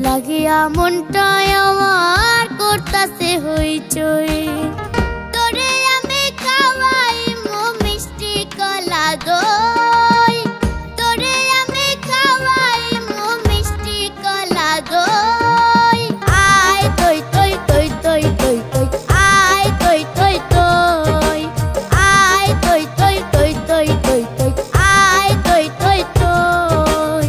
লাগিয়া মনটাই আমার করতাছে হইচই। তোরে আমি খাওয়াই মো মিষ্টি কলা দই, তোরে আমি খাওয়াই মো মিষ্টি কলা দই। আয় তই তই তই তই তই তই, আয় তই তই তই, আয় তই তই তই তই তই তই, আয় তই তই তই।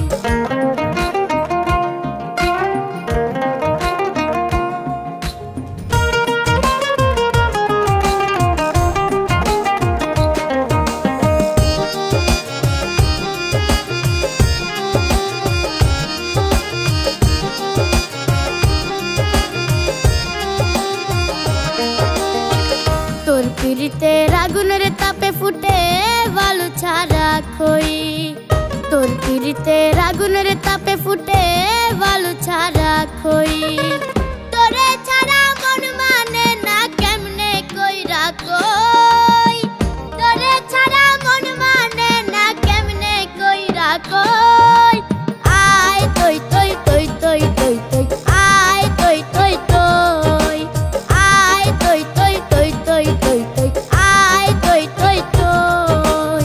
তোর পিরিতের আগুনের তাপে ফুটে বালু ছাড়া খই, তোর পিরিতের আগুনের তাপে ফুটে বালু ছাড়া খই। তোরে ছাড়া মন মানে না কেমনে কইরা কই, তোরে ছাড়া মন মানে না কেমনে কইরা কই। আয় তই তই তই তই তই তই, আয় তই তই তই, আয় তই তই তই তই তই তই, আয় তই তই তই।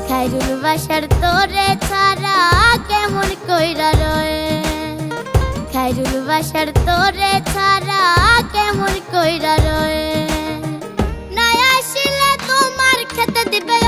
খাইরুল বাসার তোরে ছাড়া কেমন কইরা রয়ে, খাইরুল বাসার তোরে ছাড়া কেমন কইরা রয়ে। না আসিলে তোমার খেতে দিবে